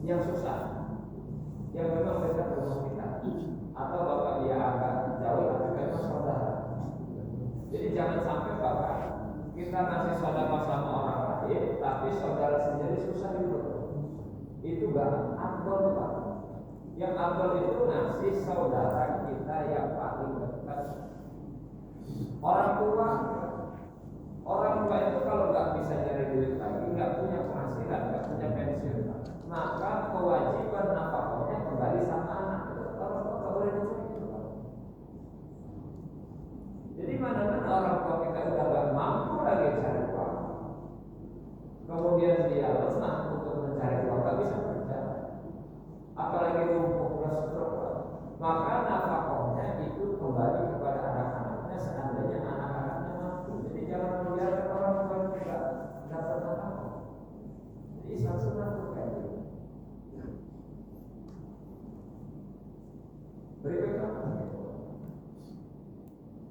yang susah, yang memang dekat rumah kita, atau bapak dia agak jauh tapi memang saudara. Jadi jangan sampai bapak kita ngasih saudara sama orang lain, tapi saudara sendiri susah hidup. Itu gak abdol pak. Yang abdol itu ngasih saudara kita yang paling dekat. Orang tua itu kalau nggak bisa nyari duit lagi, nggak punya penghasilan, nggak punya pensiun, maka kewajiban nafkahnya kembali sama anak. Orang tua nggak boleh dicuri. Jadi mana-mana orang tua kita udah nggak mampu lagi cari uang, kemudian dia lemah untuk mencari uang, nggak bisa kerja, apalagi lumpuh plus stroke, maka nafkahnya itu kembali kepada anak-anaknya seandainya anak-anaknya mampu. Jadi jangan membiarkan orang tua kita dapat nafkah. Jadi Islam sunnah itu kayak gitu. Berikutnya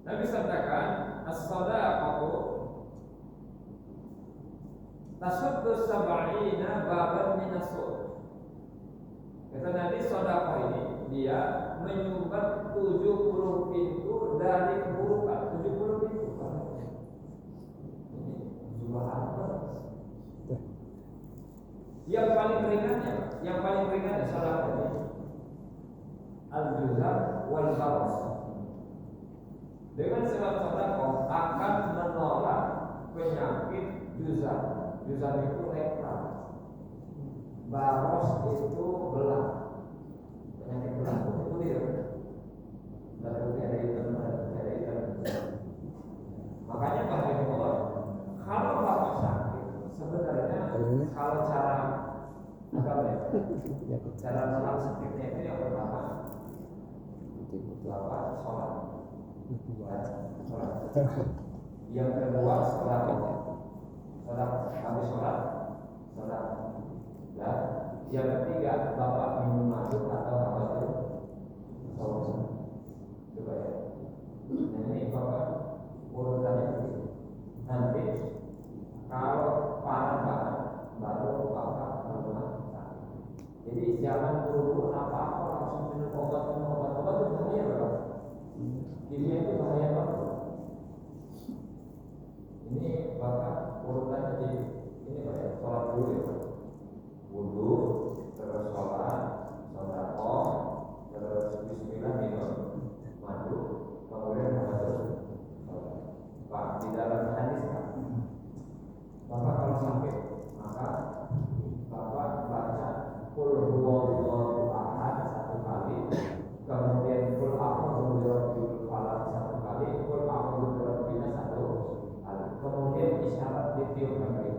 Nabi sabdakan, as-sadaqatu tasuddu sab'ina baban minasud. Kata Nabi, sedekah ini dia menyumbat 70 pintu dari keburukan. 70 pintu. Ini jumlah apa? Yang paling ringannya sedekah ini al-juzam wal baras. Dengan sebab sedekah akan menolak penyakit juzam. Juzam itu lepra. Baros itu belah. Penyakit belah itu putih ya. Dari putih ada hitam. Makanya pakai Allah. Kalau bapak sakit, sebenarnya kalau cara agama ya, cara menolak sakitnya itu yang pertama bapak sholat. Yang kedua sholat. Habis sholat. Dan yang ketiga bapak minum madu atau apa itu? Coba ya. Nah ini bapak urutannya begitu. Nanti kalau parah banget baru bapak rumah sakit. Jadi jangan buru-buru apa-apa langsung minum obat itu bahaya bapak. Ini itu bahaya banget. Ini bapak urutannya di ini pak ya, sholat dulu ya. Wudu, terus sholat, sedekah, terus bismillah minum madu, kemudian masuk Pak di dalam hadis Pak. Bapak kalau sakit maka bapak baca qul huwallahu ahad 1 kali, kemudian qul a'udzu birabbil falaq 1 kali, qul a'udzu birabbin nas 1 kali, kemudian isyarat ditiup lagi.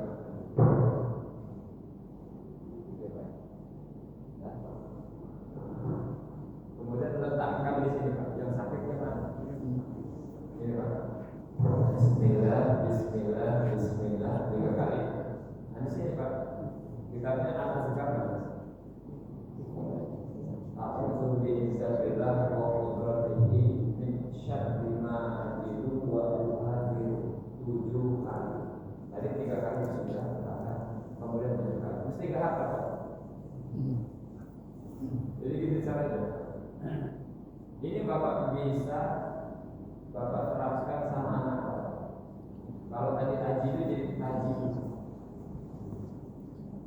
Kemudian letakkan di sini Pak, yang sakitnya mana? Ini Pak. Bismillah 3 kali. Nah, di sini Pak. Kitabnya Al-Azkar. A'udzu bi'izzillah wa qudratihi min syarri ma ajidu wa uhadiru 7 kali. Tadi 3 kali sudah letakkan. Kemudian 7 kali. Mesti enggak hafal Pak. Jadi gitu caranya. Ini bapak bisa bapak terapkan sama anak bapak. Kalau tadi haji itu jadi haji.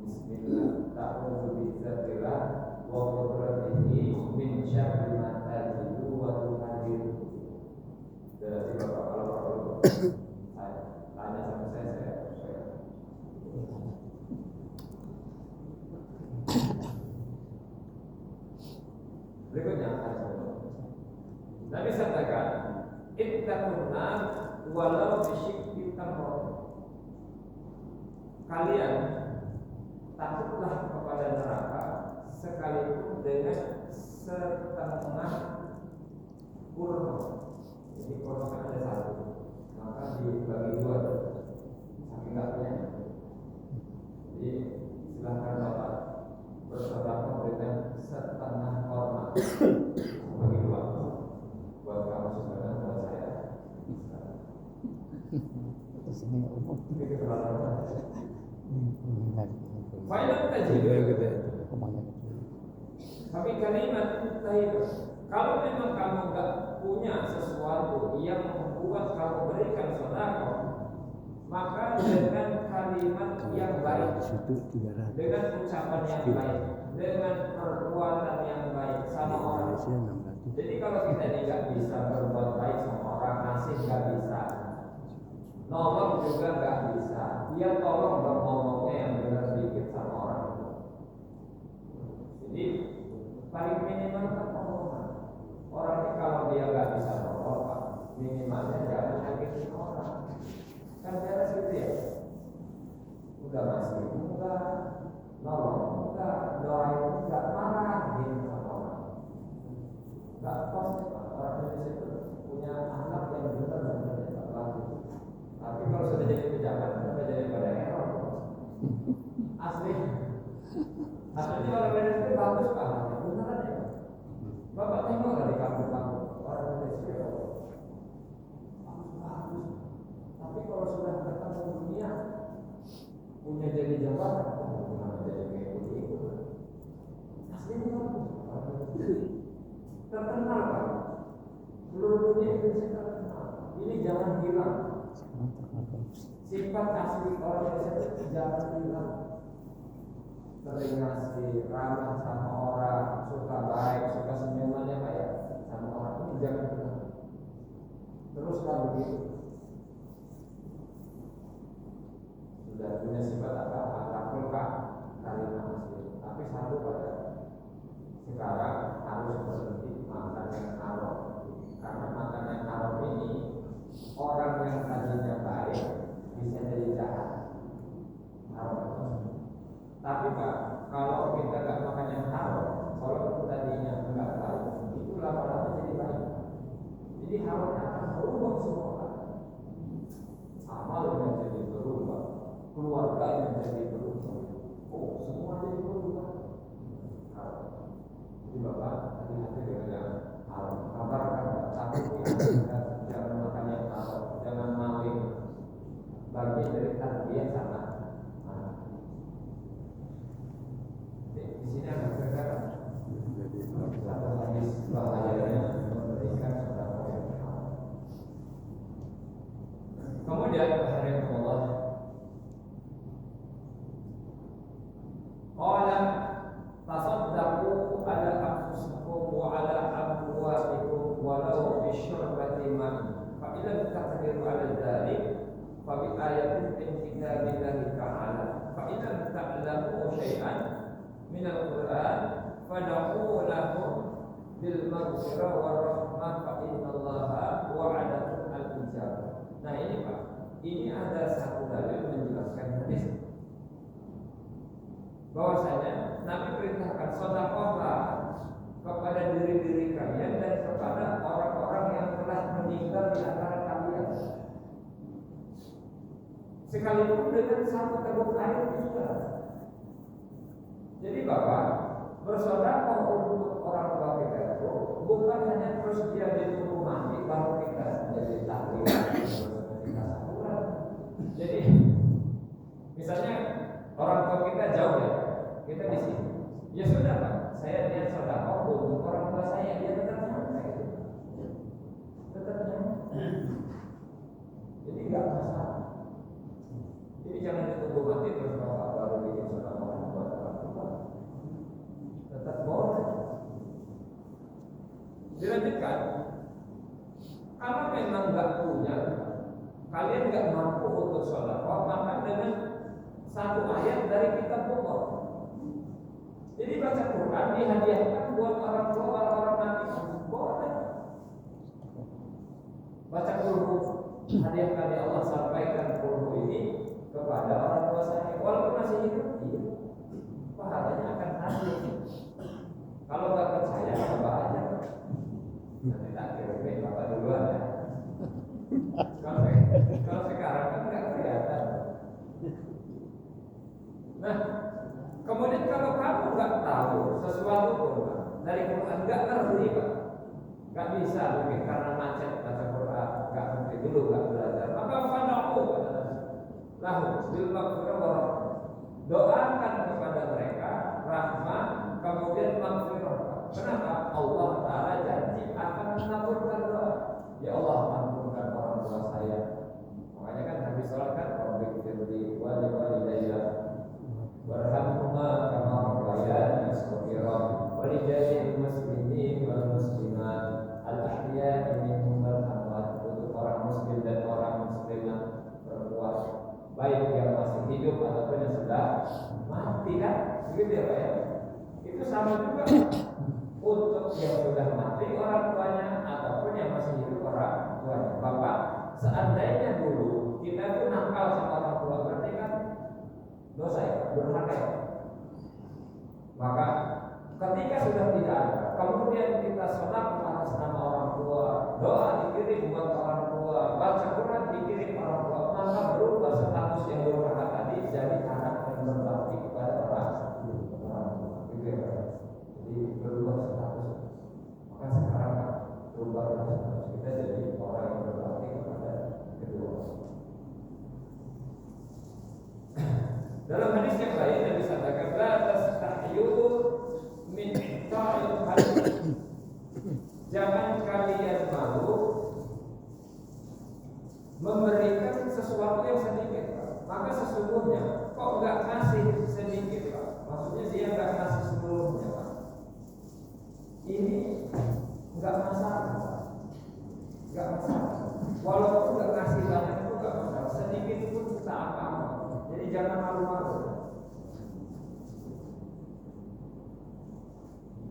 Bismillah, ta'udzu bi'izzillah wa qudratihi min syarri ma tajidu wa tuhadiru. Jadi bapak kalau perlu tanya sama saya. Berikutnya Nabi sabdakan, ittaqun nar walau bisyikki tamrah. Kalian takutlah kepada neraka sekalipun dengan setengah kurma. Jadi kurma kan ada 1, maka dibagi 2 saking nggak punya. Jadi silahkan bapak bersedekah memberikan setengah kurma bagi 2 buat kamu saudara, buat saya. Final tajid. Tapi kalimat thayyibah. Kalau memang kamu nggak punya sesuatu yang membuat kamu berikan sedekah, maka dengan kalimat yang baik, dengan ucapan yang baik, dengan perbuatan yang baik sama orang. Jadi kalau kita ini nggak bisa berbuat baik sama orang, ngasih nggak bisa, nolong juga nggak bisa, dia tolong ngomongnya yang benar dikit sama orang. Jadi paling minimal kan omongan. Orang ini kalau dia nggak bisa nolong, minimalnya jangan nyakitin orang. Kan beres gitu ya. Udah masih enggak, nolong enggak, doain enggak, marah gitu sama orang. Enggak pasti orang Indonesia itu punya anak yang benar-benar tidak bagus. Tapi kalau sudah jadi pejabat, sudah jadi pada error. Asli. Aslinya orang Indonesia itu bagus Pak, beneran ya. Bapak tengok nggak di kampung-kampung orang Indonesia bagus. Tapi kalau sudah ketemu dunia, punya jadi jabatan, gimana jadi kayak begitu? Aslinya bagus. Terkenal Pak. Seluruh dunia Indonesia terkenal. Ini jangan hilang. Sifat asli orang Indonesia itu jangan hilang. Sering ngasih, ramah sama orang, suka baik, suka senyumannya Pak ya, sama orang ini jangan hilang. Teruslah begitu. Sudah punya sifat apa? Akhlakul karimah asli. Tapi satu pada sekarang harus berhenti makan yang haram. Karena makan yang haram ini orang yang tadinya baik bisa jadi jahat. Haram. Tapi Pak, kalau kita nggak makan yang haram, kalau tadinya nggak baik, itu lama-lama jadi baik. Jadi haramnya akan berubah semua orang. Amal menjadi berubah, keluarga menjadi berubah. Oh, semua jadi berubah. Jadi Bapak hati-hati dengan yang haram. Kabarkan takut jangan makan yang haram, jangan maling. Bagian dari tarbiyah sama. Di sini ada perkara satu hadis bahayanya memberikan sedekah. Kemudian Allah qala tasaddaqu ala anfusikum wa ala amwalikum walau bi syurbati ma'in fa idza taqdiru ala dzalik fa bi ayatin min kitabillahi ta'ala fa idza ta'lamu syai'an min al-Quran fad'u lahum bil maghfirah war rahmah fa innallaha wa'adakum al-ijabah. Nah ini Pak, ini ada satu dalil menjelaskan hadis bahwasanya Nabi perintahkan sedekahlah kepada diri-diri kalian dan kepada orang-orang yang telah meninggal di antara kalian. Sekalipun dengan satu teguk air juga. Jadi Bapak bersedekah untuk orang tua kita itu bukan hanya terus dia ditunggu mati baru kita jadi taklim. Jadi misalnya orang tua kita jauh ya, kita di sini. Ya sudah Pak, saya niat sedekah untuk orang tua saya, dia tetap nyampe. Tetap nyampe. Jadi nggak masalah. Jadi jangan ditunggu mati terus Bapak baru bikin sedekah buat orang tua. Tetap boleh. Dilanjutkan. Kalau memang nggak punya, kalian nggak mampu untuk sedekah, maka dengan satu ayat dari kitab Allah. Jadi baca Quran dihadiahkan buat orang tua orang-orang nanti. Boleh. Baca Qur'an hadiahkan ya Allah, sampaikan Qur'an ini kepada orang tua saya. Walaupun masih hidup, iya. Pahalanya akan hadir. Kalau nggak percaya, coba aja. Nanti tak kirim Bapak duluan ya. Kalau sekarang kan nggak kelihatan. Nah, kemudian kalau kamu nggak tahu sesuatu pun dari Quran, nggak ngerti Pak, nggak bisa mungkin karena macet baca Quran, nggak ngerti dulu, nggak belajar, maka fad'u lahu bil maghfirah, doakan kepada mereka rahmat, kemudian maghfirah baik yang masih hidup ataupun yang sudah mati kan, begitu ya Pak ya. Itu sama juga untuk yang sudah mati orang tuanya ataupun yang masih hidup orang tuanya. Bapak, seandainya dulu kita itu nakal sama orang tua, berarti kan dosa ya, durhaka ya. Maka ketika sudah tidak ada, kemudian kita sholat atas nama orang tua, doa dikirim buat orang tua, baca Quran dikirim orang tua, maka berubah status yang durhaka tadi jadi anak yang berbakti kepada orang tua. Gitu ya Pak. Jadi berubah status. Maka sekarang Pak, berubah status kita jadi orang yang berbakti kepada kedua orang. Dalam hadis yang lain Nabi sampaikan, la tastahyu min ta'il hadis. Jangan kalian malu memberikan sesuatu yang sedikit, maka sesungguhnya kok nggak ngasih sedikit, Pak? Maksudnya dia nggak ngasih seluruhnya, Pak. Ini nggak masalah, Pak. Nggak masalah. Walaupun nggak ngasih banyak itu nggak masalah, sedikit pun kita apa-apa. Jadi jangan malu-malu.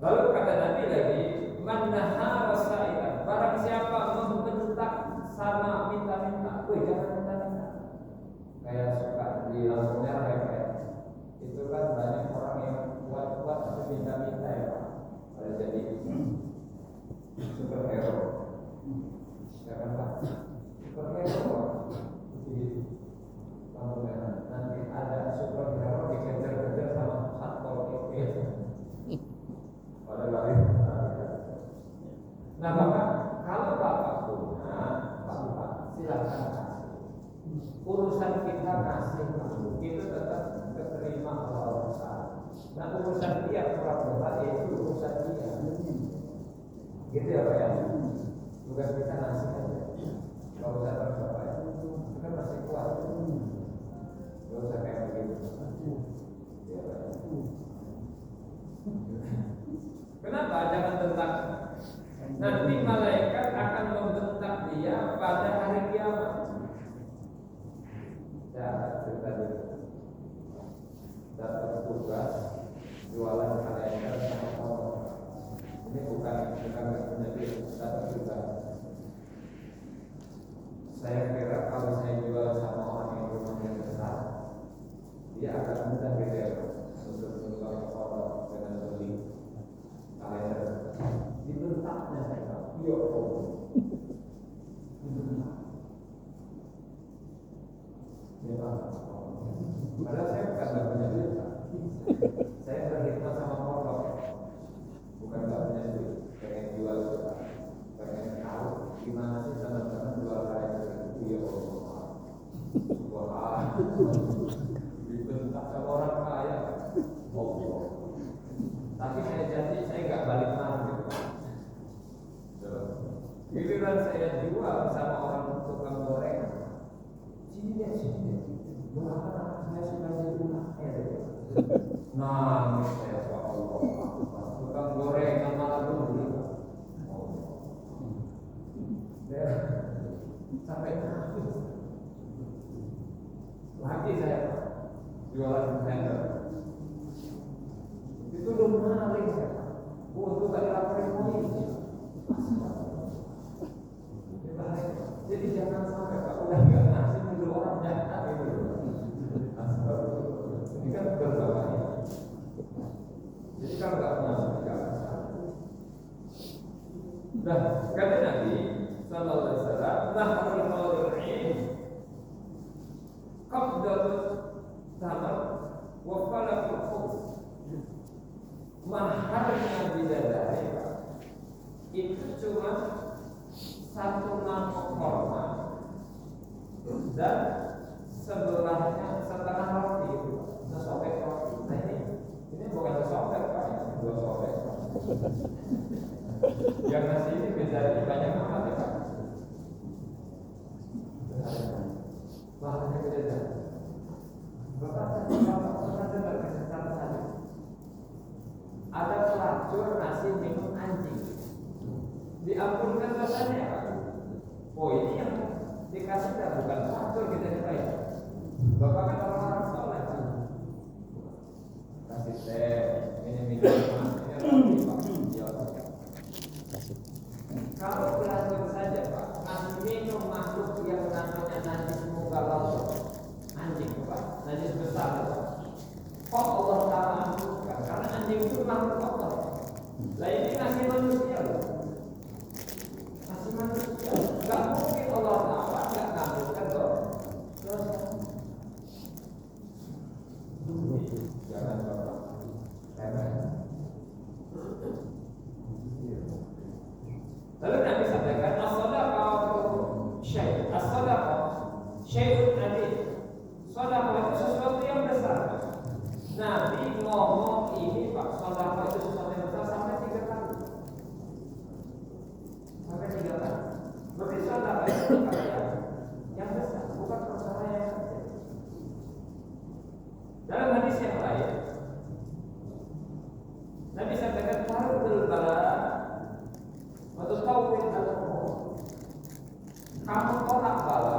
Lalu kata Nabi lagi, man nahara sa'ilan, barang siapa membentak sama minta-minta, woi jangan minta-minta. Kayak suka di lampu merah ya Pak. Itu kan banyak orang yang kuat-kuat tapi minta-minta ya Pak. Ada jadi superhero. Ya kan Pak? Superhero di lampu merah. Nanti ada superhero dikejar-kejar sama satpol PP. Pada lari. Nah Bapak, kalau Bapak punya, Bapak silakan kasih. Urusan kita kasih itu tetap keterima oleh Allah. Nah urusan dia kurang Bapak itu urusan dia. Gitu ya Pak ya. Bukan kita ngasih aja. Kalau usah terus Bapak ya. Kita masih kuat. Gak usah kayak begitu. Ya Pak ya. Kenapa? Jangan tentang. Nanti malaikat akan membentak dia pada hari kiamat. Ya, cerita dulu. Dapat tugas jualan kalender sama motor. Ini bukan punya dapat tugas. Saya kira kalau saya jual sama orang yang rumahnya besar, dia akan mudah gitu ya untuk menjual motor dengan beli kalender. Dibentaknya saya, ya Allah. Dibentak. Ya Pak. Padahal saya bukan nggak punya duit, Pak. Saya berkhidmat sama motor, bukan nggak punya duit. Pengen jual itu, Pak. Pengen tahu gimana sih teman-teman jual kalender itu, ya Allah. Wah, dibentak sama orang kaya, Allah. Tapi saya janji saya nggak balik marah. Giliran saya jual sama orang tukang goreng, sini berapa saya sudah jadi ulangnya deh. Nangis saya Pak Allah, tukang goreng yang malah beli. Sampai nangis. Lagi saya jualan kalender. Itu udah maling saya. Untuk gak dilaporin polisi. Jadi jangan sampai Pak udah nggak ngasih dulu orang jahat itu. Ini kan berbahaya. Jadi kalau nggak masuk jangan sampai. Nah, kata Nabi Sallallahu Alaihi Wasallam, nahrul hadirin, qabdatut tamar, wa falakul khubz. Maharnya bidadari itu cuma satu mangkok korma dan sebelahnya setengah roti itu, sesobek roti. Nah ini bukan sesobek Pak, dua sobek. Yang nasi ini bedanya banyak amat ya Pak. Bahannya beda. Bapak pernah dengar kesesatan tadi? Ada pelacur nasi minum anjing. Diampunkan dosanya Pak. Oh ini yang dikasih bukan pelacur kita dibayar. Bapak kan orang soleh kan, kasih teh, ini minuman, ini roti Pak. Kalau belajar saja Pak, ngasih minum makhluk yang namanya najis muka laut, anjing Pak, najis besar Pak. Kok Allah Taala ampuhkan? Karena anjing itu makhluk kotor. Lah ini ngasih manusia loh. Ngasih manusia. Gak mungkin Allah Taala gak ngabulkan loh. Jangan Bapak. Lalu Nabi sampaikan as-shadaqatu syai'. As-shadaqah syai'un adil. Sedekah itu sesuatu yang besar. Nabi ngomong ini Pak, sedekah itu sesuatu yang besar sampai 3 kali. Sampai 3 kali. Berarti sedekah itu perkara yang besar, bukan perkara yang kecil. Dalam hadis yang lain, Nabi sampaikan fardul bala atau tauhid al-umur. Kamu tolak bala,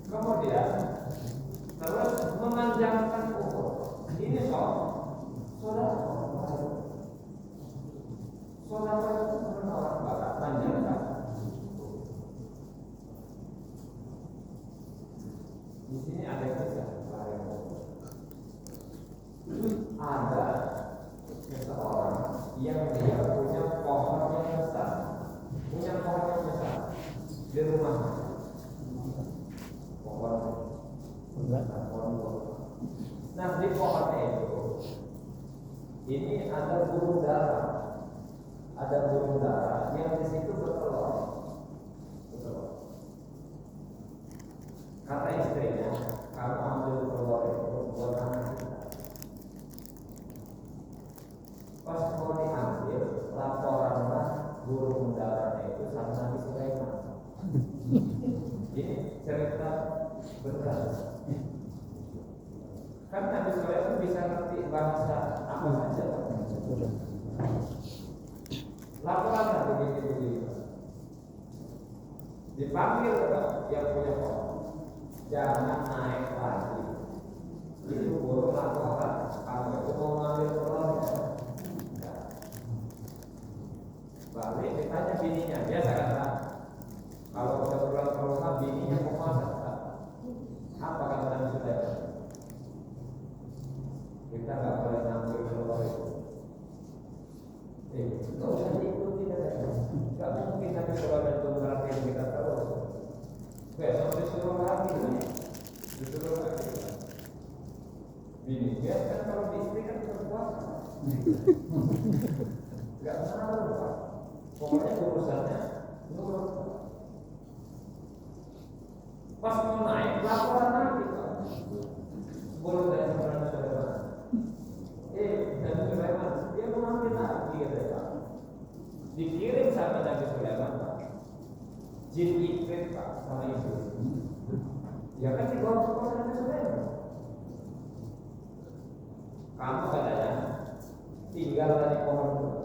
kemudian terus memanjangkan umur. Ini saudara itu menolak bala, panjangkan. Di sini ada kisah ada seseorang yang dia punya pohon yang besar, di rumah. Nah di pohonnya itu, ini ada burung dara, yang di situ bertelur. Kata istrinya, kamu ambil telur itu buat anak kita. Pas mau diambil, laporanlah burung darahnya itu sama Nabi Sulaiman. Ini cerita benar. Kan Nabi Sulaiman bisa ngerti bahasa apa saja. Laporannya begitu. Dipanggil yang punya pohon. Jangan naik lagi. Itu burung laporan. Kamu itu mau ngambil telurnya. Balik ditanya bininya, biasa kata kalau udah pulang ke rumah bininya mau masak. Apa kata Nabi Sulaiman? Kita nggak boleh ngambil telur itu. Nggak usah diikuti aja. Nggak mungkin Nabi Sulaiman itu merhatiin kita terus. Besok disuruh lagi, bini dia kan kalau di istri kan berpuasa. Nggak ngaruh Pak. Pokoknya urusannya nurut. Pas mau naik laporan lagi Pak. Boleh saya sebenarnya Sulaiman. Nabi Sulaiman dia mau ambil lagi katanya Pak. Dikirim sama Nabi Sulaiman Pak. Jin Ifrit Pak sama ibu. Ya kan dibawa ke kota Nabi Sulaiman. Kamu katanya tinggal dari pohon itu.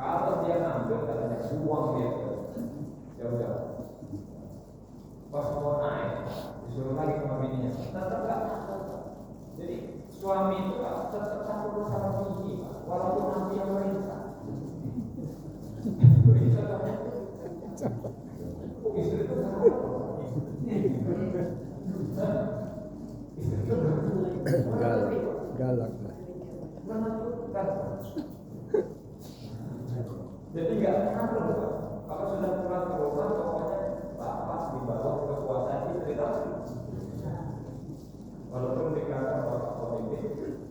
Kalau dia ngambil katanya buang dia jauh-jauh. Pas mau naik disuruh lagi sama bininya. Tetap nggak takut. Jadi suami itu tetap takut sama bini, walaupun nanti yang merintah. Istri itu galak. menentukan. Jadi nggak ngaruh Pak. Kalau sudah pulang ke rumah, pokoknya bapak di bawah kekuasaan istri tadi. Walaupun dikatakan bapak pemimpin,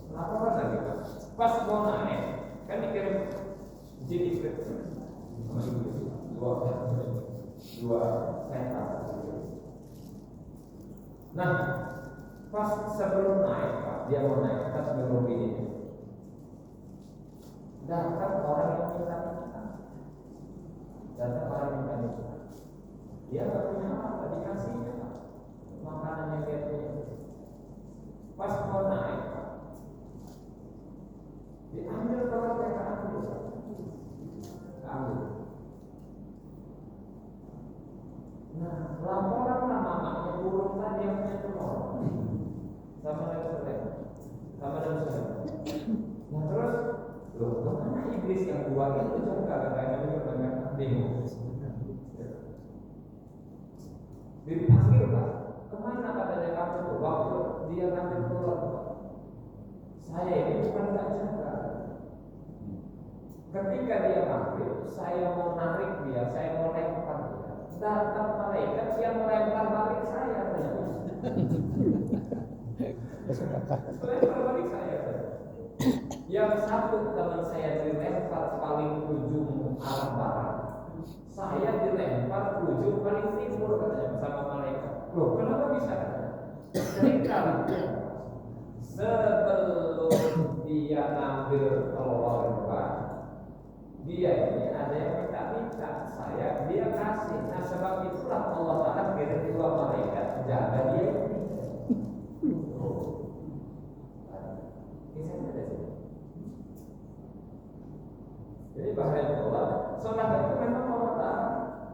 kenapa kan lagi Pak? Pas mau naik, kan dikirim jadi dua sentak. Nah, pas sebelum naik Pak, dia mau naik, pas sebelum ini. Datang orang yang minta kita. Datang orang yang minta kita. Dia nggak punya apa, dikasihnya Pak. Makanan yang dia punya. Pas mau naik Pak, diambil kalau dia ambil. Nah, laporanlah mamanya dua itu juga katanya bingung. Dipanggil Pak, kemana katanya kamu tuh waktu dia ngambil telur Pak? Saya ini bukan nggak jaga. Ketika dia ngambil, saya mau narik dia, saya mau lempar dia. Datang malaikat yang melempar balik saya. Lempar balik saya. Yang satu teman saya dilempar paling ujung arah barat, saya dilempar ujung paling timur katanya bersama malaikat. Loh, kenapa bisa? Ketika sebelum dia ngambil telur Pak, dia ini ada yang minta saya, dia kasih. Nah sebab itulah Allah Ta'ala kirim dua malaikat jaga dia ini. Jadi bahaya Allah, saudara itu memang Allah Ta'ala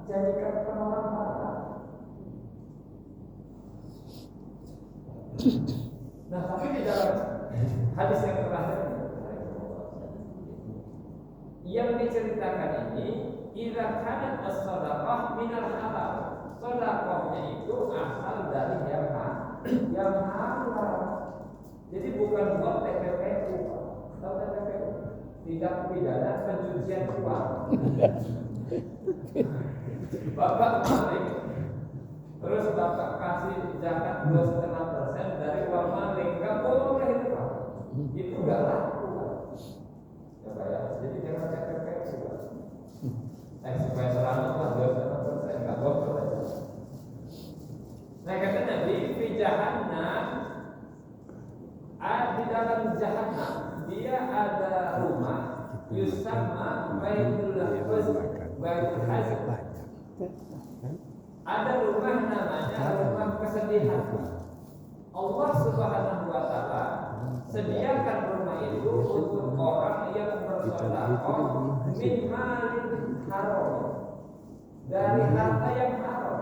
jadikan penolong mata. Nah tapi di dalam hadis yang terakhir yang diceritakan ini, idza kanat as-shadaqah minal halal. Sedekahnya itu asal dari yang halal. Jadi bukan buat TPPU, atau TPPU tidak pidana pencucian uang. Bapak maling, terus bapak kasih zakat 2,5% dari uang maling, nggak boleh itu Pak. Itu nggak laku Pak. Ya Pak ya, jadi jangan TPPU Pak. Supaya selamat lah 2,5% nggak boleh. Nah kata Nabi, fi jahannam, di dalam jahannam dia ada rumah yusamma baitul hazan. Ada rumah namanya rumah kesedihan. Allah Subhanahu wa Ta'ala sediakan rumah itu untuk orang yang bersedekah min malin haram, dari harta yang haram.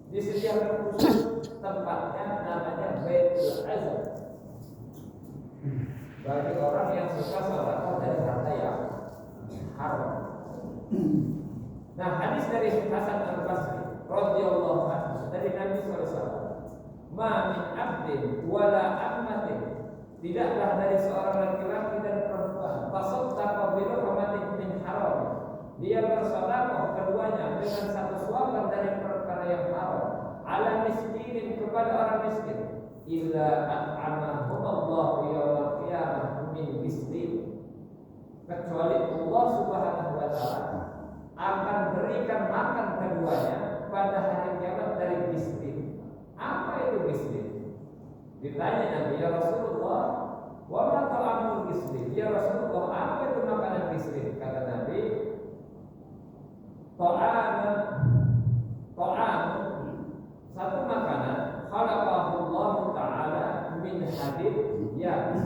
Disediakan khusus tempatnya namanya Baitul Hazan, bagi orang yang suka sedekah dari harta yang haram. Nah, hadis dari Hasan Al-Basri radhiyallahu anhu dari Nabi sallallahu alaihi wasallam, "Ma min 'abdin wala ammatin," tidaklah dari seorang laki-laki dan perempuan, "fasaddaqa bi rahmatin min haram," dia bersedekah keduanya dengan satu suapan dari perkara yang haram, "ala miskinin," kepada orang miskin, "illa at'amahum Allahu yawmal qiyamah min miskin," kecuali Allah Subhanahu wa Ta'ala akan berikan makan keduanya pada hari kiamat dari miskin. Apa itu miskin? Ditanya Nabi, ya Rasulullah, wa ma ta'amul miskin? Ya Rasulullah, apa itu makanan miskin? Kata Nabi, ta'am, satu makanan khalaqahullah ta'ala min hadid ya.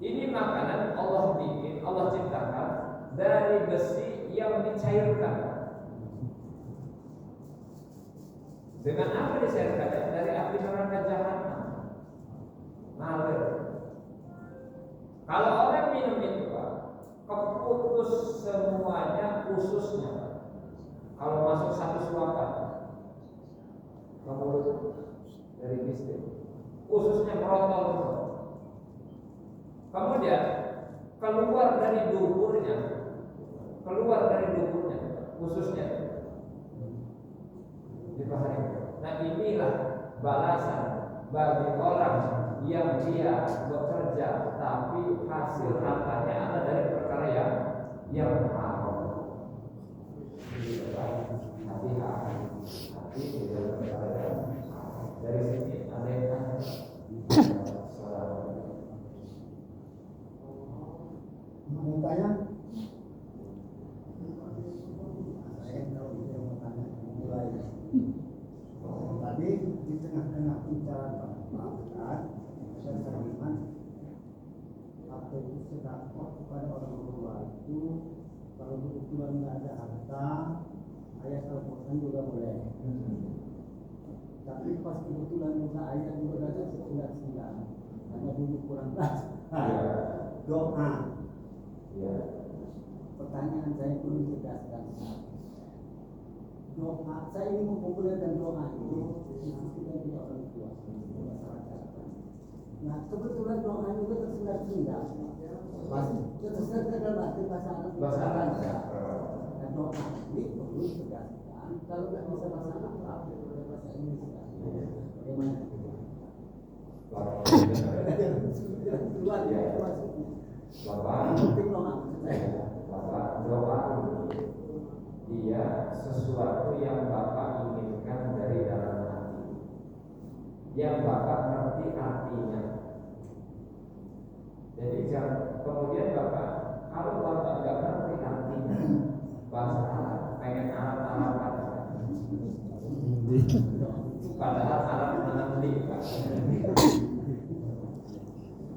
Ini makanan Allah bikin, Allah ciptakan dari besi yang dicairkan. Dengan apa dicairkannya? Dari api neraka jahanam. Ngalir. Kalau orang minum itu Pak, keputus semuanya ususnya. Kalau masuk satu suapan ke mulut dari miskin, ususnya merotol. Kemudian keluar dari duburnya, khususnya di bahari. Nah inilah balasan bagi orang yang dia bekerja tapi hasil hartanya ada dari perkara yang haram. Hati tidak perkara dari sini ada yang tanya. Mau tanya? Tadi di tengah-tengah pembicaraan Pak Ustaz, saya terlihat apa itu sedekah kepada orang tua itu kalau kebetulan nggak ada harta, ayat Al-Quran juga boleh. Tapi pas kebetulan juga ayat juga ada sekilas karena dulu kurang belajar doa. Ya. Pertanyaan saya perlu ditegaskan. Doa, saya ingin mempopulerkan doa itu kita tidak orang tua masyarakat. Nah kebetulan doa itu tersendat-sendat. Tersendat dalam bahasa Arab. Dan doa ini perlu ditegaskan. Kalau nggak bisa bahasa Arab, bahasa Indonesia. Bagaimana? Luar biasa. Bapak doa dia sesuatu yang Bapak inginkan dari dalam hati, yang Bapak ngerti artinya. Jadi kemudian Bapak, kalau Bapak nggak ngerti artinya bahasa Arab, pengen Arab-Araban, padahal Arab mengerti.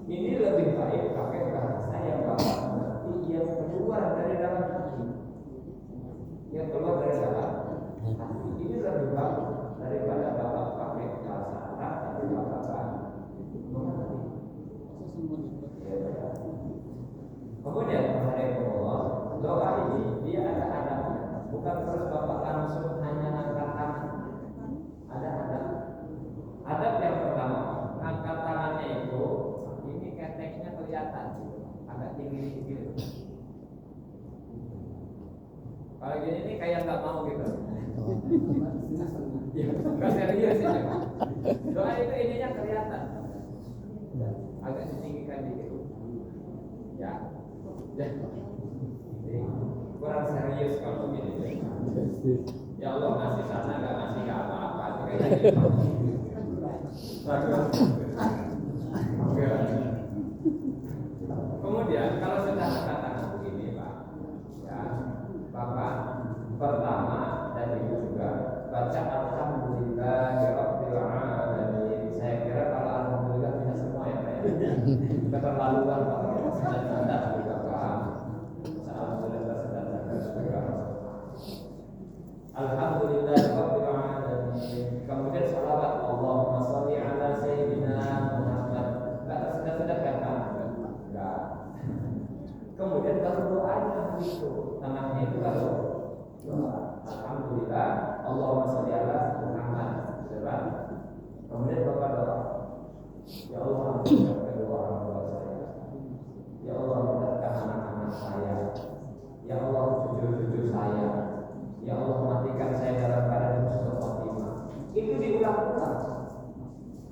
Ini lebih baik pakai bahasa yang Bapak ngerti, yang keluar dari dalam hati, yang keluar dari dalam hati. Ini lebih baik daripada Bapak pakai bahasa Arab tapi Bapak mengerti. Kemudian doa ini dia ada adabnya, bukan terus Bapak langsung hanya angkat tangan. Ada adab yang pertama, angkat tangannya itu ini keteknya kelihatan, agak tinggi. Kalau gini ini kayak nggak mau gitu. Ya, nggak serius ini. Doa itu ininya kelihatan, agak ditinggikan dikit. Ya. Jadi, kurang serius kalau begini. Ya Allah ngasih sana nggak ngasih nggak apa-apa. Kayak gitu. Kemudian kalau sudah katakan begini Pak, ya Bapak pertama dan Ibu juga baca Alhamdulillahirabbil alamin. Saya kira kalau Alhamdulillah bisa semua ya Pak. Keterlaluan Pak. Standar juga Pak. Alhamdulillah standar juga. Alhamdulillahirabbil alamin. Kemudian salawat Allahumma sholli ala sayyidina Muhammad. Sudah kan Pak? Enggak. Kemudian baru doanya itu, namanya itu baru doa. Alhamdulillah, Allahumma sholli ala Muhammad. Sudah. Kemudian Bapak doa. Ya Allah, ampuni doa orang tua saya. Ya Allah, mudahkan anak-anak saya. Ya Allah, cucu-cucu saya. Ya Allah, matikan saya dalam keadaan husnul khotimah. Itu diulang-ulang.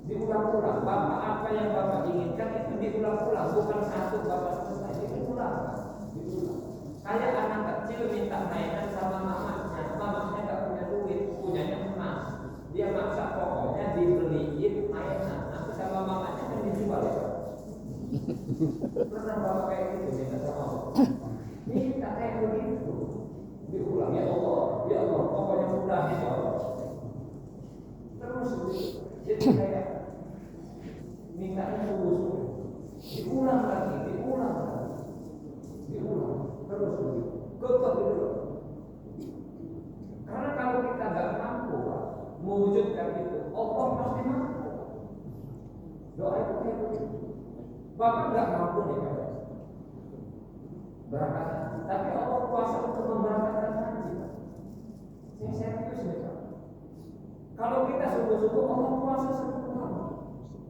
Diulang-ulang. Bapak apa yang Bapak inginkan itu diulang-ulang, bukan satu Bapak selesai. Diulang. Kayak anak kecil minta mainan sama mamanya nggak punya duit, punyanya emas. Dia maksa pokoknya dibeliin mainan, nanti sama mamanya kan dijual ya. Pernah Bapak kayak gitu minta sama Allah? Minta kayak begitu. Diulang, ya Allah, pokoknya mudah ya Allah. Terus jadi kayak mintanya sungguh-sungguh. Diulang lagi, terus begitu. Kekeh dulu. Karena kalau kita nggak mampu mewujudkan itu, Allah pasti mampu. Doa itu kayak begitu. Bapak nggak mampu nih Pak. Berangkat, tapi Allah kuasa untuk memberangkatkan haji. Saya serius nih Pak. Kalau kita sungguh-sungguh, Allah kuasa sempurna.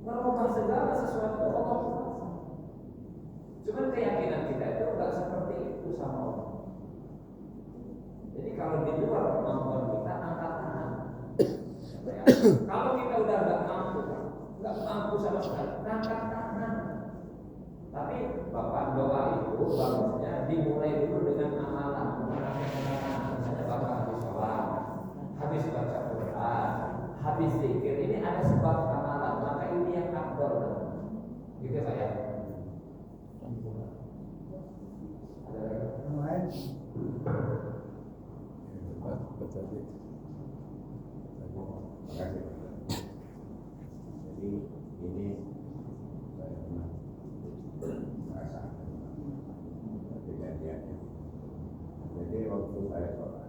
Merubah segala sesuatu Allah kuasa. Cuman keyakinan kita itu nggak seperti itu sama Allah. Jadi kalau di luar kemampuan kita, angkat tangan. Kalau kita udah nggak mampu sama sekali, angkat tangan. Tapi Bapak doa itu bagusnya dimulai dulu dengan amalan. Misalnya Bapak habis sholat, habis baca Quran, habis zikir, ini ada sebab amalan. Maka ini yang afdal. Gitu Pak ya. Ada lagi? Jadi ini saya pernah merasakan kejadiannya. Jadi waktu saya sholat,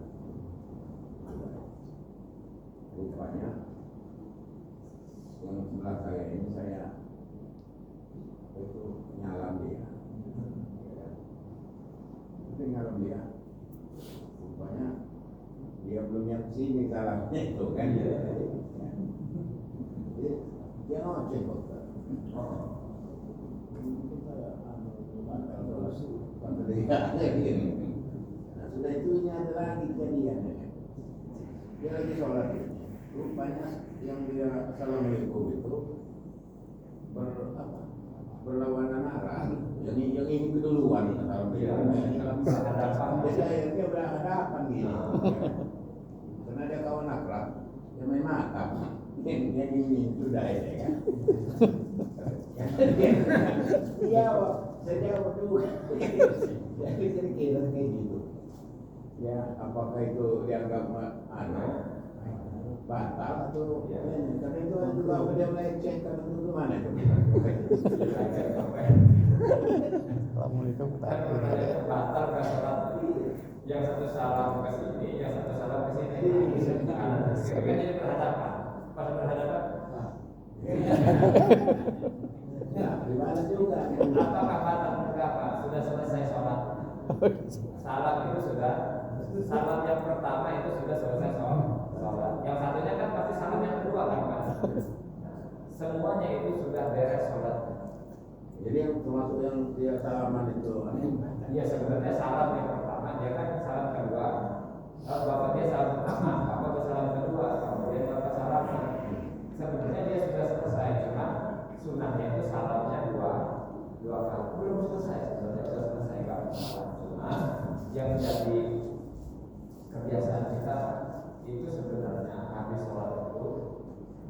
rupanya yang sebelah saya ini saya itu belum dia. Rupanya dia belum yang sini salahnya itu kan. Dia ngoceh kok. Nah, sudah itu ini ada lagi kejadiannya. Dia lagi sholat. Rupanya yang dia assalamualaikum itu berlawanan arah. Yang ini keduluan jadi akhirnya berhadapan gitu. Karena dia kawan akrab, dia main mata. Dia ini sudah ya kan. Iya, saya jawab dulu. Jadi kira-kira kayak gitu. Ya, apakah itu dianggap batal atau karena itu juga dia melecehkan itu gimana itu? Assalamualaikum batal ke sholat yang satu salam ke sini, yang satu salam ke sini. Kan jadi berhadapan. Pada berhadapan. Ya, gimana juga? Apakah batal berapa? Sudah selesai sholat. Salam itu sudah. Salam yang pertama itu sudah selesai sholat. Yang satunya kan pasti salam yang kedua kan Pak? Semuanya itu sudah beres sholat. Jadi yang termasuk yang dia salaman itu. Iya sebenarnya salam yang pertama dia kan salam kedua. Bapak dia salam pertama, bapak dia salam kedua, kemudian bapak salam. Sebenarnya dia sudah selesai, cuma sunnahnya itu salamnya dua kali. Belum selesai, sebenarnya sudah selesai kan? Cuma yang jadi kebiasaan kita itu sebenarnya habis sholat itu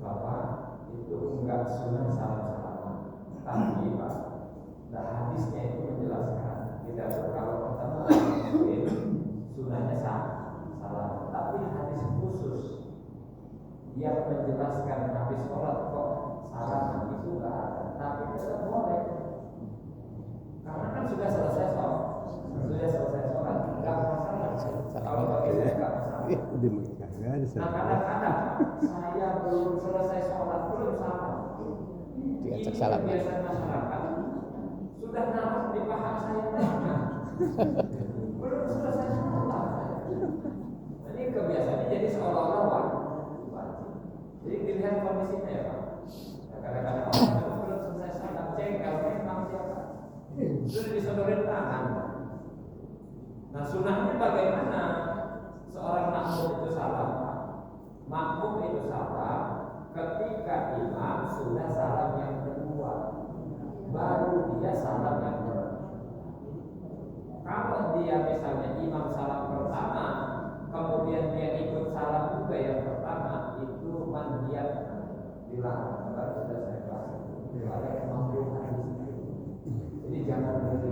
bapak itu enggak sunnah salam-salaman, tapi Pak, nah hadisnya itu menjelaskan tidak kalau pertama mungkin sunnahnya salam, tapi hadis khusus yang menjelaskan habis sholat kok salaman itu enggak ada, tapi tetap boleh karena kan sudah selesai sholat, enggak masalah. Kalau bagi saya enggak masalah. Nah kadang-kadang saya belum selesai sholat, belum salam. Ini kebiasaan masyarakat sudah nampak di paha saya belum selesai sholat. Ini kebiasaannya jadi seolah-olah wajib. Jadi dilihat kondisinya ya Pak. Kadang-kadang orang belum selesai sholat, jengkel memang siapa? Sudah disodorin tangan. Nah sunnahnya bagaimana? Seorang makmum itu salam, makmum itu salam ketika imam sudah salam yang kedua, baru dia salam yang kedua. Kalau dia misalnya imam salam pertama, kemudian dia ikut salam juga yang pertama, itu mandiat dilarang. Baru sudah saya bahas. Ada kemampuan. Jadi jangan berhenti.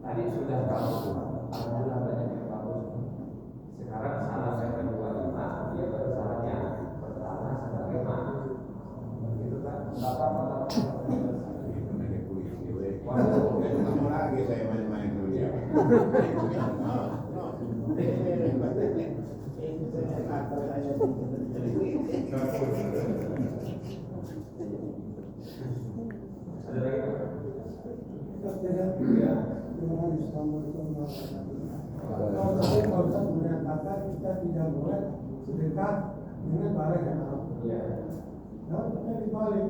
Tadi sudah bagus, alhamdulillah banyak yang bagus. Sekarang salah yang kedua imam, dia baru salah yang pertama sebagai imam. Begitu kan? Bapak Kamu lagi saya main-main dulu ya. ada lagi? Ya. Kalau tadi Pak Ustaz menyatakan kita tidak boleh sedekat dengan barang yang haram. Iya. Nah, kita dibalik.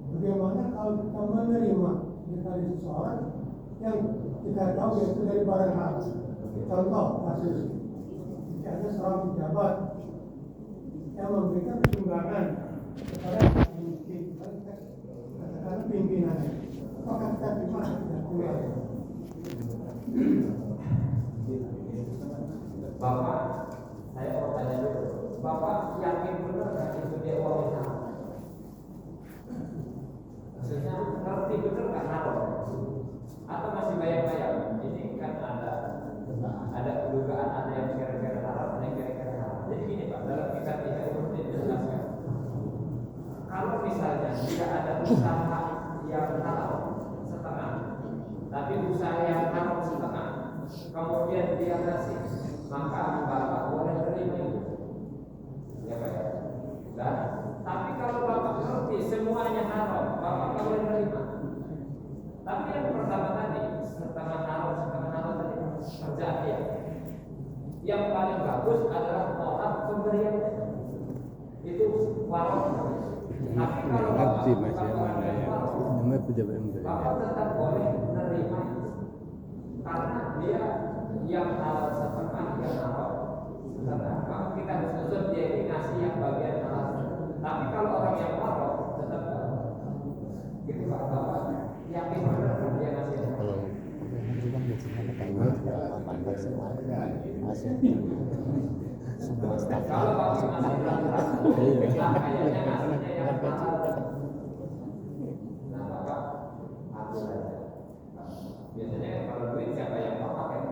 Bagaimana kalau kita menerima dari seseorang yang kita tahu itu dari barang haram? Contoh kasus, jika ada seorang pejabat yang memberikan sumbangan kepada miskin, katakanlah pimpinannya, apakah kita terima atau tidak terima? Bapak, saya mau tanya dulu. Bapak yakin benar nggak itu dia uang yang haram? Maksudnya ngerti benar nggak haram? Atau masih bayang-bayang? Ini kan ada dugaan, ada yang kira-kira haram, ada yang kira-kira haram. Jadi gini Pak, dalam kitab ini itu dijelaskan. Kalau misalnya tidak ada usaha yang halal setengah, tapi usaha yang haram setengah, kemudian dia ngasih, maka bapak boleh terima itu, ya Pak ya. Dan tapi kalau bapak ngerti semuanya haram, bapak boleh terima. Tapi yang pertama tadi setengah haram tadi kerjaan dia. Yang paling bagus adalah pola pemberiannya. Itu warok. Tapi kalau bapak bukan orang yang warok, bapak tetap boleh menerima itu. Karena dia yang setengah yang warok. Maka kita harus usul dia ini ngasih yang bagian alas. Tapi kalau orang yang warok tetap gitu Pak, bapak yakin benar dia ngasih yang warok. Kalau bapak masih berangkat, kayaknya ngasihnya yang mahal. Nah bapak ambil aja. Biasanya kalau duit siapa yang bapak kan?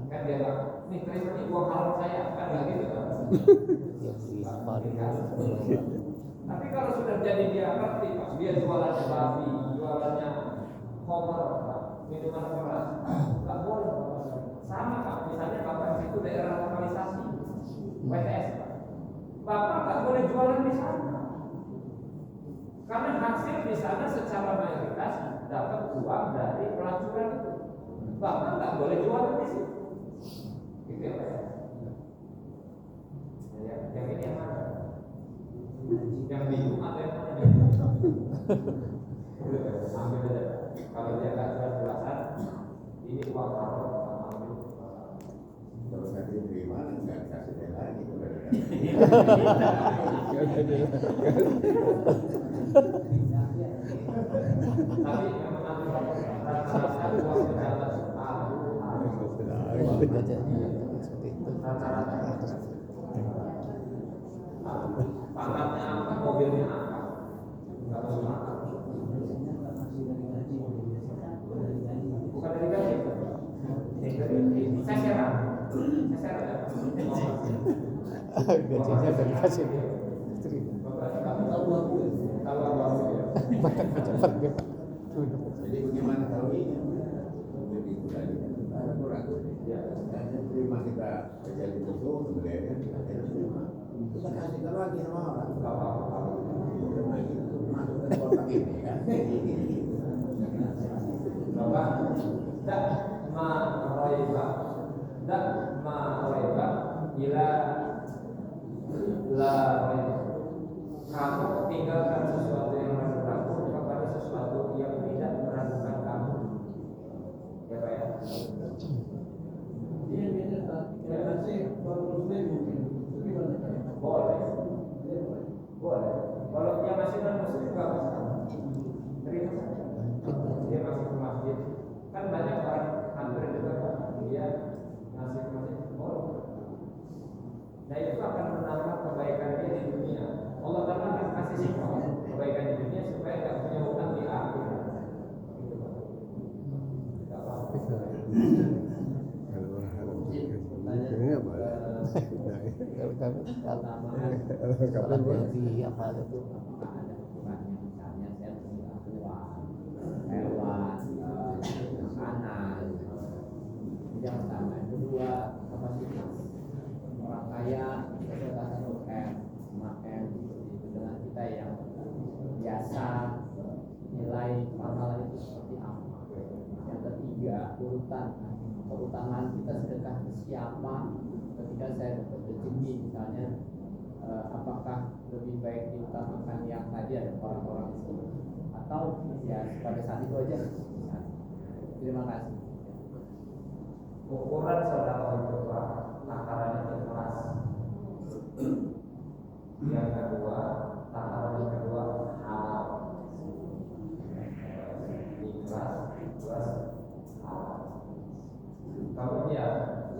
Kan dia bilang, nih terima nih uang haram saya, kan nggak gitu kan? Tapi kalau sudah jadi dia ngerti Pak, dia jualannya babi, jualannya homer, minuman keras, nggak boleh. Sama Pak, misalnya Bapak di situ daerah lokalisasi WTS Pak. Bapak nggak boleh jualan di sana. Karena hasil di sana secara mayoritas dapat uang dari pelacuran itu. Bapak nggak boleh jualan di situ. Gitu ya Pak ya. Yang ini yang mana? Yang bingung atau yang mana? Ambil aja. Kalau dia nggak jelas-jelasan, ini uang haram. Kalau saya terima, nggak kasih dia lagi. Tapi memang rata-rata uang pejabat pangkatnya apa, mobilnya apa, nggak tahu apa. Bukan dari gaji, saya serah. Gajinya dari kasih istri. Cepat ya Pak. Jadi bagaimana kalau ini? Begitu tadi. Ragu-ragu. Hanya terima kita terjadi itu sebenarnya kita terima. Kita kasihkan lagi sama orang. Masuk ke kotak ini kan. Bapak tidak meroiba, tidak meroiba ila la roiba. Kamu tinggalkan sesuatu yang ragu-ragu kepada sesuatu yang tidak meragukan kamu. Ya Pak ya. Dia beda tak? Ya nasi baru muslim mungkin. Bagaimana Pak? Boleh. Boleh. Kalau dia masih non muslim nggak masalah. Terima saja. Dia masih ke masjid. Kan banyak orang hampir juga Pak, dia ngasih ke masjid. Boleh. Nah itu akan menambah kebaikan dia di dunia. Allah Ta'ala akan kasih sifat kebaikan di dunia supaya tidak punya hutang di akhirat. Gitu Pak. Tidak apa-apa. Yang pertama, kedua kapasitas orang kaya kecerdasan UM, makan dengan kita yang biasa nilai pahala itu seperti apa. Yang ketiga, keutamaan kita sedekah ke siapa ketika saya dapat rezeki misalnya, apakah lebih baik diutamakan yang tadi ada orang-orang itu atau ya pada saat itu aja. Terima kasih. Ukuran sedekah itu Pak, takarannya ikhlas. Yang kedua, takaran yang kedua halal. Ikhlas, ikhlas, halal. Kemudian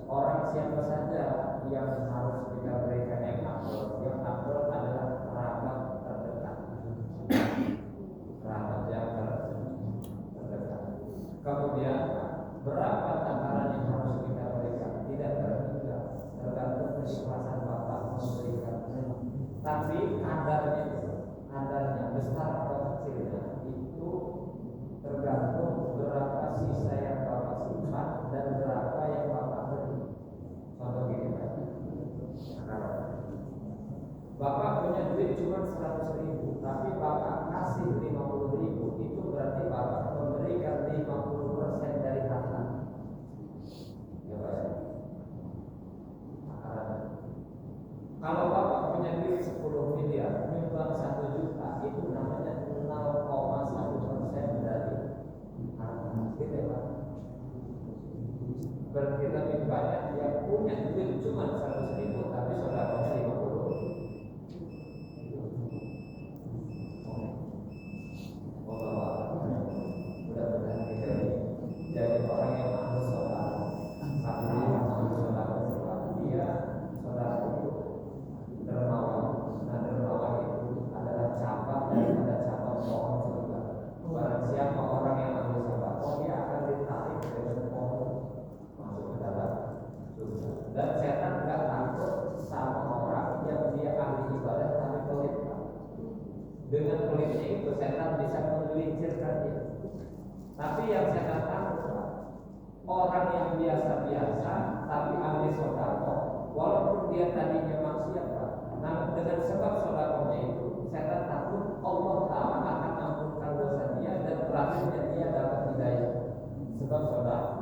orang siapa saja yang harus kita berikan yang afdal. Yang afdal adalah kerabat terdekat. Kerabat yang terdekat. Kemudian berapa takaran yang harus kita berikan? Tidak terduga, tergantung keikhlasan Bapak memberikan. Tapi kadarnya besar atau kecilnya itu tergantung berapa sisa yang Bapak simpan dan berapa yang Bapak beri. Contoh gini Pak, nah, Bapak punya duit cuma 100.000, tapi Bapak kasih 50.000, itu berarti Bapak memberikan 50% dari harta. berarti lebih banyak dia punya duit cuma 100.000 tapi saudaranya 50. Mudah-mudahan kita jadi orang yang ahli saudara. Karena ahli saudara dia saudara itu dermawan. Nah, dermawan itu adalah cabang daripada cabang pohon surga. Barang siapa orang yang ahli saudara, dia akan ditarik dari pohon masuk ke dalam surga. Dan setan nggak takut sama orang yang dia ahli ibadah tapi pelit. Dengan pelitnya itu setan bisa menggelincirkan dia. Tapi yang setan takut orang yang biasa-biasa tapi ahli sodako, walaupun dia tadinya maksiat, namun dengan sebab sodakonya itu setan takut Allah Ta'ala akan ampunkan dosa dia dan terakhirnya dia dapat hidayah sebab sodako.